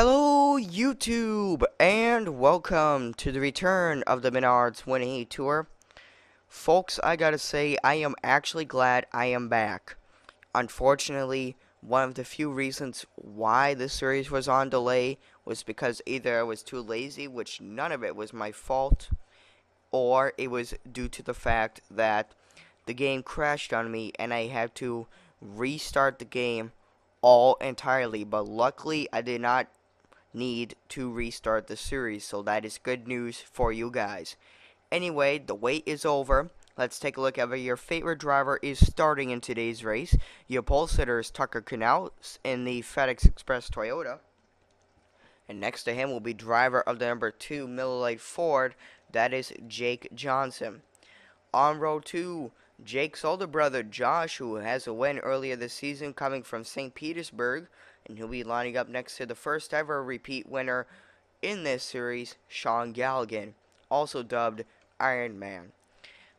Hello YouTube and welcome to the return of the Menards 1A tour. Folks, I gotta say I am actually glad I am back. Unfortunately, one of the few reasons why this series was on delay was because either I was too lazy, which none of it was my fault, or it was due to the fact that the game crashed on me and I had to restart the game all entirely. But luckily I did not need to restart the series, so that is good news for you guys. Anyway, the wait is over. Let's take a look at where your favorite driver is starting in today's race. Your pole sitter is Tucker Knaus in the FedEx Express Toyota. And next to him will be driver of the number 2 Miller Lite Ford, that is Jake Johnson. On row 2, Jake's older brother Josh, who has a win earlier this season coming from St. Petersburg, and he'll be lining up next to the first ever repeat winner in this series, Sean Galligan, also dubbed Iron Man.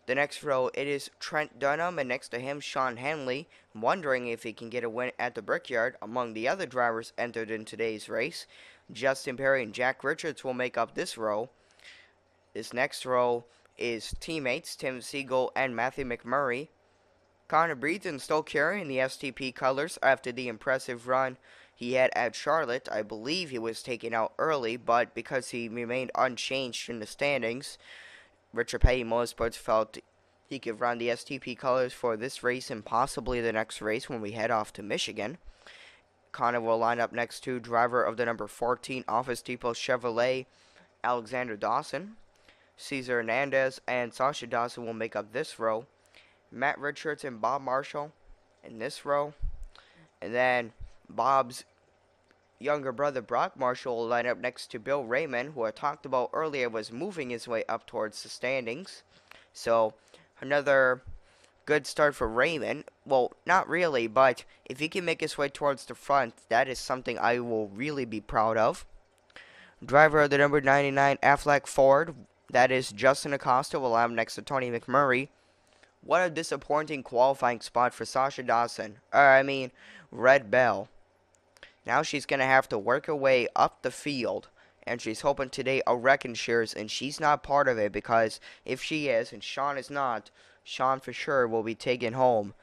The next row, it is Trent Dunham, and next to him, Sean Henley, wondering if he can get a win at the Brickyard. Among the other drivers entered in today's race, Justin Perry and Jack Richards will make up this row. This next row is teammates Tim Siegel and Matthew McMurray. Connor Breeden still carrying the STP colors after the impressive run he had at Charlotte. I believe he was taken out early, but because he remained unchanged in the standings, Richard Petty Motorsports felt he could run the STP colors for this race and possibly the next race when we head off to Michigan. Connor will line up next to driver of the number 14 Office Depot Chevrolet, Alexander Dawson. Cesar Hernandez and Sasha Dawson will make up this row. Matt Richards and Bob Marshall in this row. And then Bob's younger brother Brock Marshall will line up next to Bill Raymond, who I talked about earlier was moving his way up towards the standings. So another good start for Raymond. Well, not really, but if he can make his way towards the front, that is something I will really be proud of. Driver of the number 99 Aflac Ford, that is Justin Acosta, will line up next to Tony McMurray. What a disappointing qualifying spot for Sasha Dawson. Red Bell. Now she's going to have to work her way up the field. And she's hoping today a wreck ensures. And she's not part of it, because if she is and Sean is not, Sean for sure will be taking home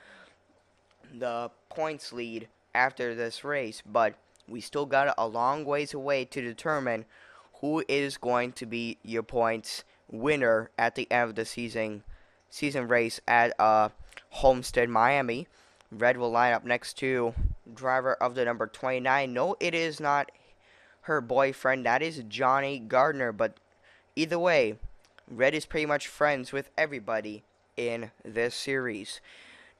the points lead after this race. But we still got a long ways away to determine who is going to be your points winner at the end of the season race at Homestead, Miami. Red will line up next to driver of the number 29. No, it is not her boyfriend. That is Johnny Gardner. But either way, Red is pretty much friends with everybody in this series.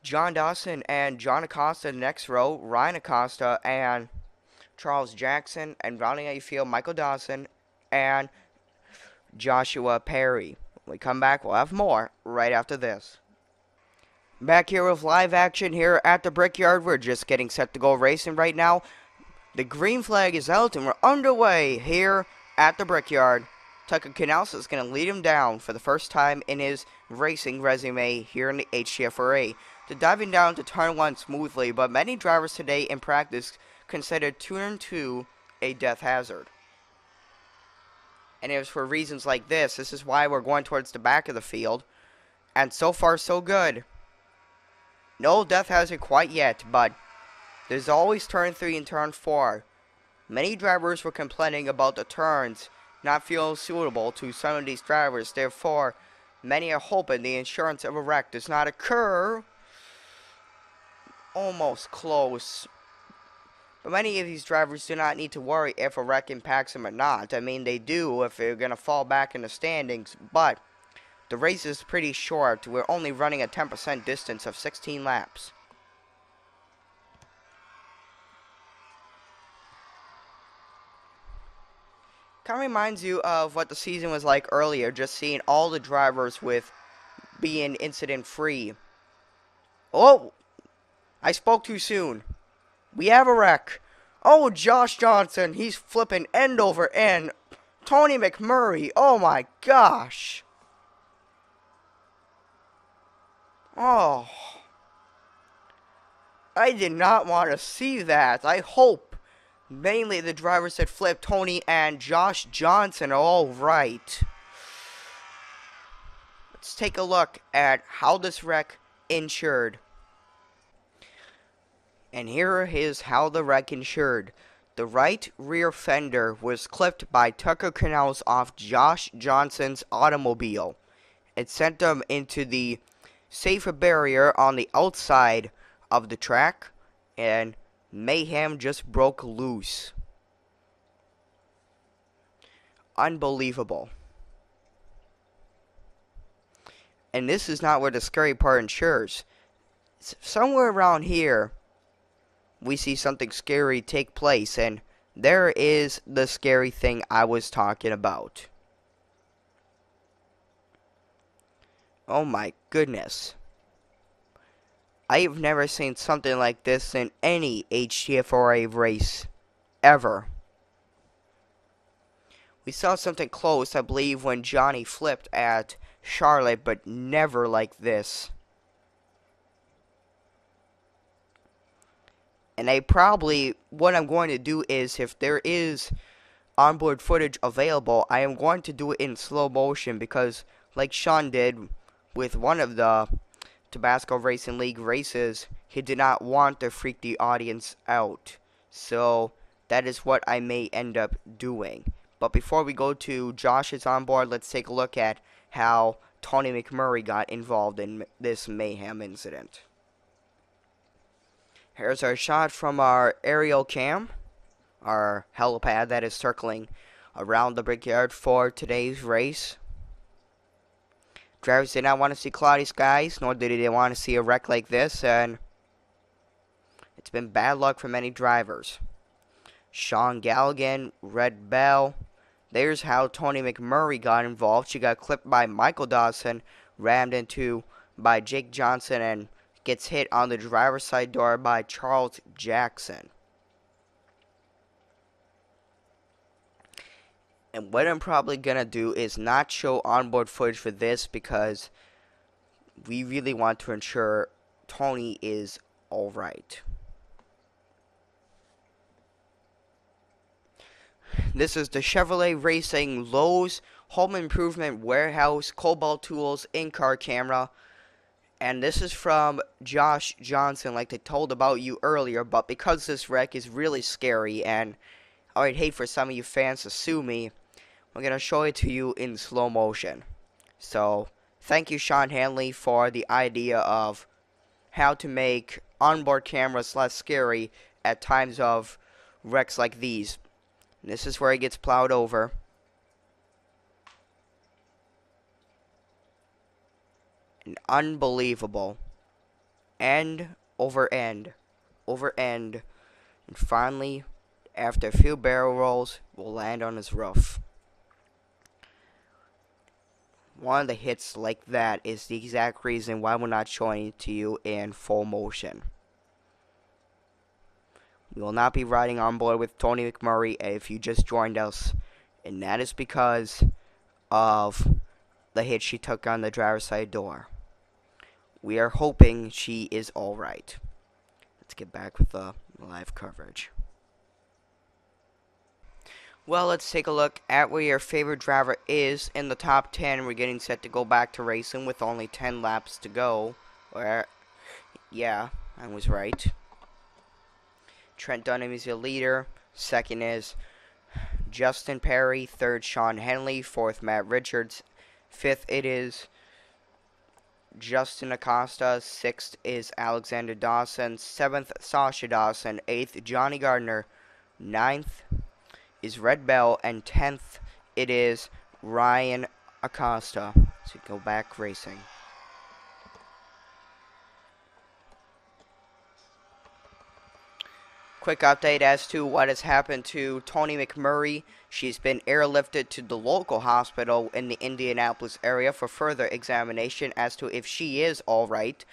John Dawson and John Acosta next row. Ryan Acosta and Charles Jackson. And rounding out your field, Michael Dawson and Joshua Perry. When we come back, we'll have more right after this. Back here with live action here at the Brickyard. We're just getting set to go racing right now. The green flag is out and we're underway here at the Brickyard. Tucker Knaus is going to lead him down for the first time in his racing resume here in the HTFRA. They're diving down to turn 1 smoothly, but many drivers today in practice consider turn 2 a death hazard. And it was for reasons like this. This is why we're going towards the back of the field. And so far, so good. No death hazard quite yet, but there's always turn 3 and turn 4. Many drivers were complaining about the turns not feeling suitable to some of these drivers. Therefore, many are hoping the insurance of a wreck does not occur. Almost close. But many of these drivers do not need to worry if a wreck impacts them or not. I mean, they do if they're going to fall back in the standings. But the race is pretty short. We're only running a 10% distance of 16 laps. Kind of reminds you of what the season was like earlier. Just seeing all the drivers with being incident-free. Oh! I spoke too soon. We have a wreck. Oh, Josh Johnson, he's flipping end over end. Tony McMurray, oh my gosh. Oh. I did not want to see that. I hope Mainly the drivers that flipped, Tony and Josh Johnson, are all right. Let's take a look at how this wreck insured. And here is how the wreck insured. The right rear fender was clipped by Tucker canals off Josh Johnson's automobile. It sent him into the safer barrier on the outside of the track, and mayhem just broke loose. Unbelievable. And this is not where the scary part ensures. Somewhere around here, we see something scary take place, and there is the scary thing I was talking about. Oh my goodness. I have never seen something like this in any HTFRA race ever. We saw something close, I believe, when Johnny flipped at Charlotte, but never like this. And what I'm going to do is, if there is onboard footage available, I am going to do it in slow motion, because like Sean did with one of the Tabasco Racing League races, he did not want to freak the audience out. So that is what I may end up doing. But before we go to Josh's onboard, let's take a look at how Tony McMurray got involved in this mayhem incident. Here's our shot from our aerial cam, our helipad that is circling around the brickyard for today's race. Drivers did not want to see cloudy skies, nor did they want to see a wreck like this, and it's been bad luck for many drivers. Sean Galligan, Red Bell. There's how Tony McMurray got involved. She got clipped by Michael Dawson, rammed into by Jake Johnson, and gets hit on the driver's side door by Charles Jackson. And what I'm probably going to do is not show onboard footage for this, because we really want to ensure Tony is alright. This is the Chevrolet Racing Lowe's Home Improvement Warehouse Cobalt Tools in-car camera. And this is from Josh Johnson, like they told about you earlier. But because this wreck is really scary, and I would hate for some of you fans to sue me, I'm going to show it to you in slow motion. So, thank you, Sean Hanley, for the idea of how to make onboard cameras less scary at times of wrecks like these. And this is where he gets plowed over. And unbelievable. End over end. Over end. And finally, after a few barrel rolls, will land on his roof. One of the hits like that is the exact reason why we're not showing it to you in full motion. We will not be riding on board with Tony McMurray if you just joined us, and that is because of the hit she took on the driver's side door. We are hoping she is alright. Let's get back with the live coverage. Well, let's take a look at where your favorite driver is in the top 10. We're getting set to go back to racing with only 10 laps to go. Yeah, I was right. Trent Dunham is your leader. Second is Justin Perry. Third, Sean Henley. Fourth, Matt Richards. Fifth, it is Justin Acosta. Sixth is Alexander Dawson. Seventh, Sasha Dawson. Eighth, Johnny Gardner. Ninth is Red Bell. And 10th, it is Ryan Acosta. So go back racing. Quick update as to what has happened to Tony McMurray. She's been airlifted to the local hospital in the Indianapolis area for further examination as to if she is alright.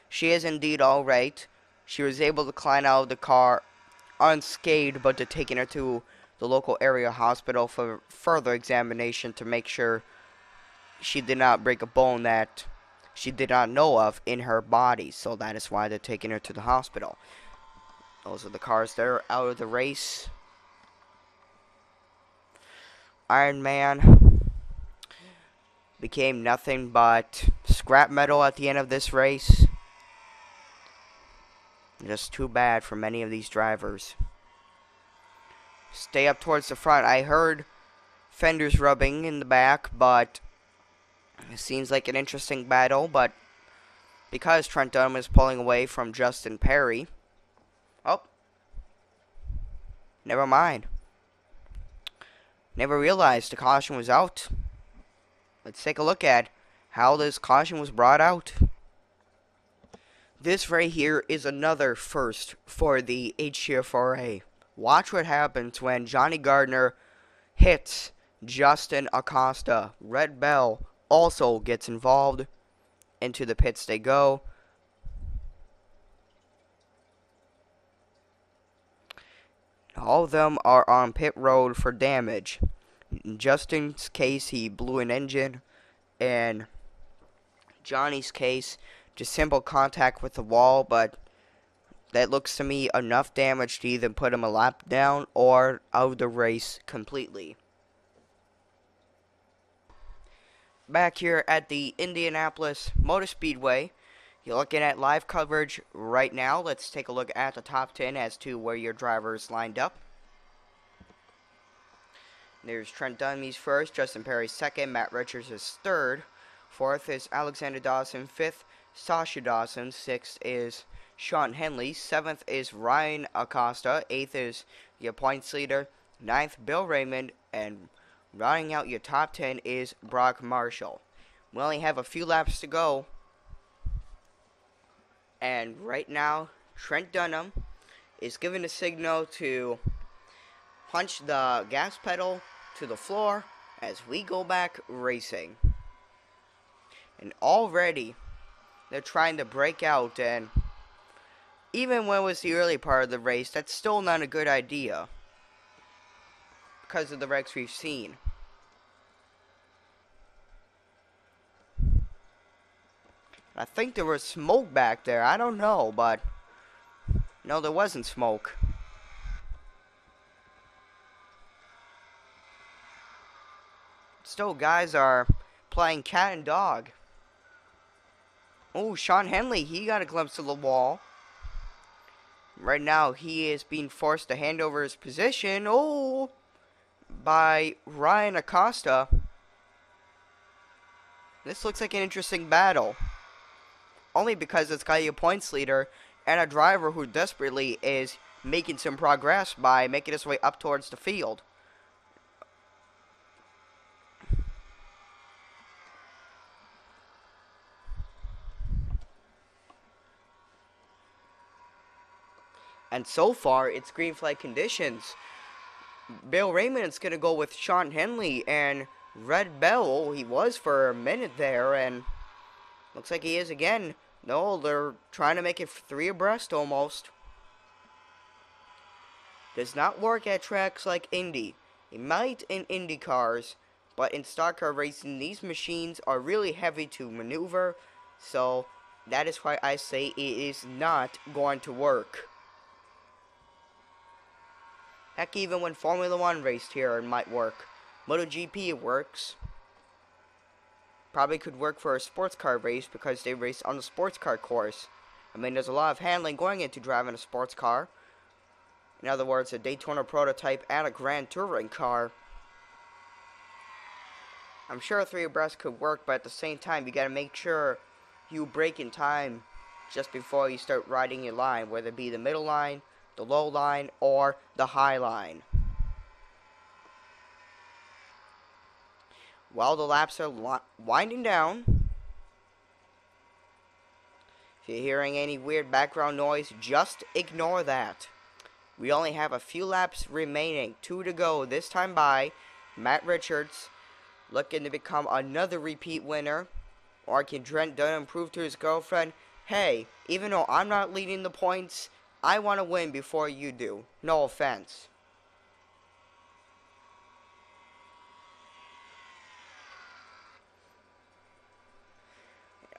She is indeed alright. She was able to climb out of the car unscathed, but they're taking her to the local area hospital for further examination to make sure she did not break a bone that she did not know of in her body. So that is why they're taking her to the hospital. Those are the cars that are out of the race. Iron Man became nothing but scrap metal at the end of this race. Just too bad for many of these drivers. Stay up towards the front. I heard fenders rubbing in the back, but it seems like an interesting battle. But because Trent Dunham is pulling away from Justin Perry. Oh. Never mind. Never realized the caution was out. Let's take a look at how this caution was brought out. This right here is another first for the HTFRA. Watch what happens when Johnny Gardner hits Justin Acosta. Red Bell also gets involved. Into the pits they go. All of them are on pit road for damage. In Justin's case, he blew an engine. In Johnny's case, just simple contact with the wall, but that looks to me enough damage to either put him a lap down or out of the race completely. Back here at the Indianapolis Motor Speedway, you're looking at live coverage right now. Let's take a look at the top 10 as to where your drivers lined up. There's Trent Dunham first, Justin Perry second, Matt Richards is third, fourth is Alexander Dawson, fifth Sasha Dawson, sixth is Sean Henley, seventh is Ryan Acosta, eighth is your points leader, ninth Bill Raymond, and rounding out your top 10 is Brock Marshall. We only have a few laps to go. And right now, Trent Dunham is giving a signal to punch the gas pedal to the floor as we go back racing. And already, they're trying to break out. And even when it was the early part of the race, that's still not a good idea, because of the wrecks we've seen. I think there was smoke back there. I don't know, but no, there wasn't smoke. Still, guys are playing cat and dog. Oh, Sean Henley, he got a glimpse of the wall. Right now, he is being forced to hand over his position. Oh, by Ryan Acosta. This looks like an interesting battle. Only because it's got a points leader and a driver who desperately is making some progress by making his way up towards the field. And so far, it's green flag conditions. Bill Raymond's going to go with Sean Henley, and Red Bell, he was for a minute there, and looks like he is again. No, they're trying to make it 3 abreast almost. Does not work at tracks like Indy. It might in Indy cars, but in stock car racing, these machines are really heavy to maneuver, so that is why I say it is not going to work. Heck, even when Formula 1 raced here, it might work. MotoGP, it works. Probably could work for a sports car race because they race on the sports car course. I mean, there's a lot of handling going into driving a sports car. In other words, a Daytona prototype and a Grand Touring car. I'm sure 3 abreast could work, but at the same time, you gotta make sure you brake in time just before you start riding your line, whether it be the middle line, the low line, or the high line. While the laps are winding down, if you're hearing any weird background noise, just ignore that. We only have a few laps remaining, 2 to go. This time by Matt Richards, looking to become another repeat winner. Or can Trent Dunham prove to his girlfriend, hey, even though I'm not leading the points, I want to win before you do. No offense.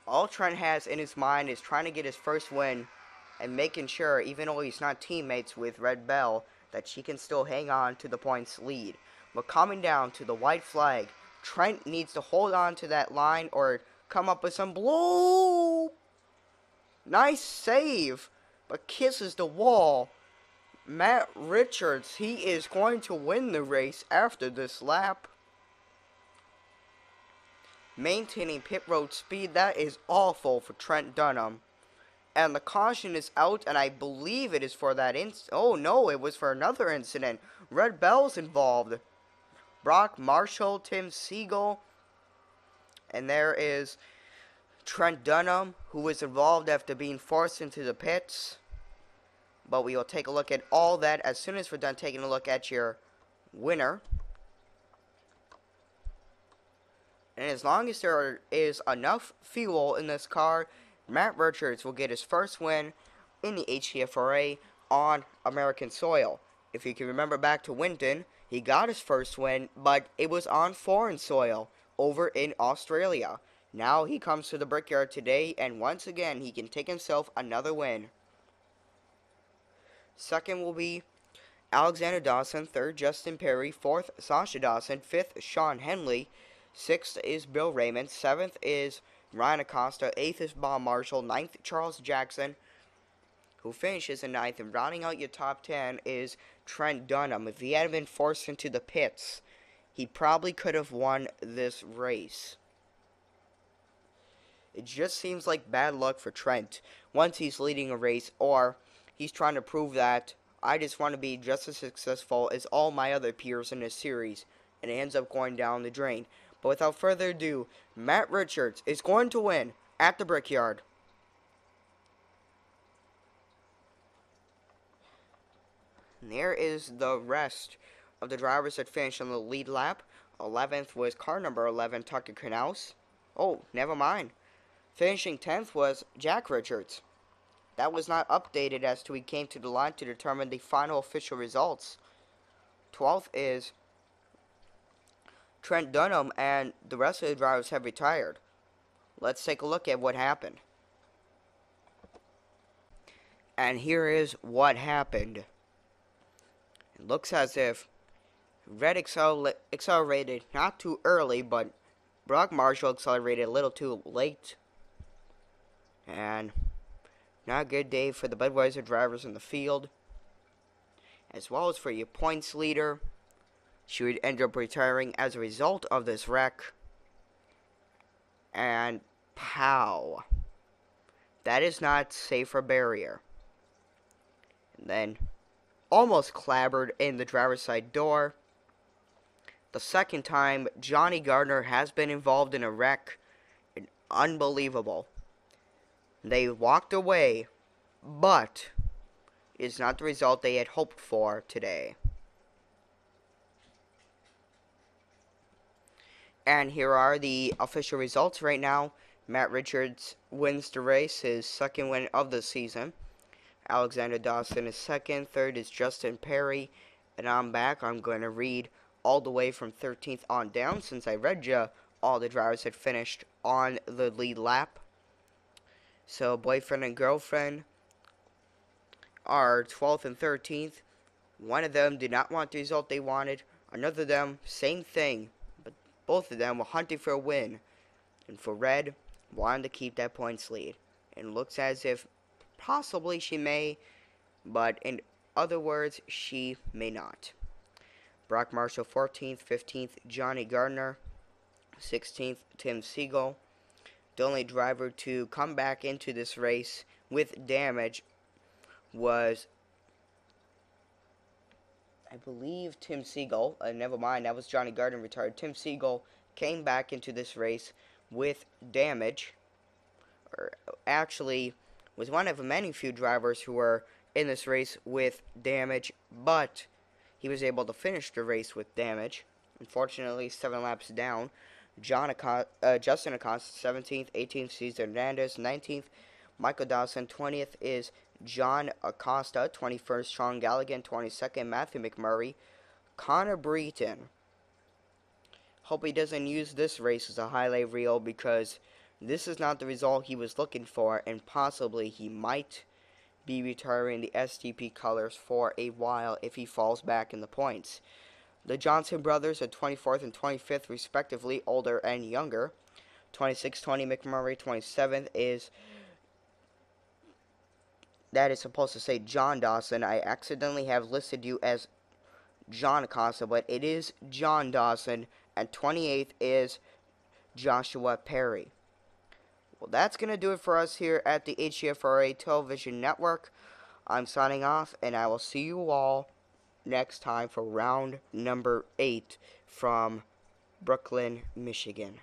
All Trent has in his mind is trying to get his first win and making sure, even though he's not teammates with Red Bell, that she can still hang on to the points lead. We're coming down to the white flag. Trent needs to hold on to that line or come up with some blow. Nice save, but kisses the wall. Matt Richards, he is going to win the race after this lap. Maintaining pit road speed, that is awful for Trent Dunham. And the caution is out, and I believe it is for that oh no, it was for another incident. Red Bell's involved. Brock Marshall, Tim Siegel, and there is Trent Dunham, who was involved after being forced into the pits. But we will take a look at all that as soon as we're done taking a look at your winner. And as long as there is enough fuel in this car, Matt Richards will get his first win in the HTFRA on American soil. If you can remember back to Winton, he got his first win, but it was on foreign soil over in Australia. Now he comes to the Brickyard today, and once again he can take himself another win. Second will be Alexander Dawson. Third, Justin Perry. Fourth, Sasha Dawson. Fifth, Sean Henley. Sixth is Bill Raymond. Seventh is Ryan Acosta. Eighth is Bob Marshall. Ninth, Charles Jackson, who finishes in ninth. And rounding out your top 10 is Trent Dunham. If he hadn't been forced into the pits, he probably could have won this race. It just seems like bad luck for Trent once he's leading a race, or he's trying to prove that I just want to be just as successful as all my other peers in this series, and it ends up going down the drain. But without further ado, Matt Richards is going to win at the Brickyard. And there is the rest of the drivers that finished on the lead lap. 11th was car number 11, Tucker Knaus. Oh, never mind. Finishing 10th was Jack Richards. That was not updated as to he came to the line to determine the final official results. 12th is Trent Dunham, and the rest of the drivers have retired. Let's take a look at what happened. And here is what happened. It looks as if Red accelerated not too early, but Brock Marshall accelerated a little too late. And not a good day for the Budweiser drivers in the field, as well as for your points leader. She would end up retiring as a result of this wreck. And pow. That is not safe for barrier. And then almost clobbered in the driver's side door. The second time Johnny Gardner has been involved in a wreck. Unbelievable. They walked away, but it's not the result they had hoped for today. And here are the official results right now. Matt Richards wins the race, his second win of the season. Alexander Dawson is second. Third is Justin Perry. And I'm back. I'm going to read all the way from 13th on down, since I read you all the drivers had finished on the lead lap. So boyfriend and girlfriend are 12th and 13th. One of them did not want the result they wanted. Another of them, same thing. But both of them were hunting for a win. And for Red, wanted to keep that points lead. And looks as if possibly she may, but in other words, she may not. Brock Marshall 14th, 15th, Johnny Gardner, 16th, Tim Siegel. The only driver to come back into this race with damage was, I believe, Tim Siegel. Never mind, that was Johnny Gardner retired. Tim Siegel came back into this race with damage. Or actually, was one of many few drivers who were in this race with damage, but he was able to finish the race with damage. Unfortunately, 7 laps down. Justin Acosta, 17th, 18th, Cesar Hernandez, 19th, Michael Dawson, 20th is John Acosta, 21st, Sean Galligan, 22nd, Matthew McMurray, Connor Breton. Hope he doesn't use this race as a highlight reel, because this is not the result he was looking for, and possibly he might be retiring the STP colors for a while if he falls back in the points. The Johnson brothers at 24th and 25th, respectively, older and younger. 26, 20 McMurray. 27th is, that is supposed to say John Dawson. I accidentally have listed you as John Acosta, but it is John Dawson. And 28th is Joshua Perry. Well, that's going to do it for us here at the HTFRA Television Network. I'm signing off, and I will see you all next time for round number 8 from Brooklyn, Michigan.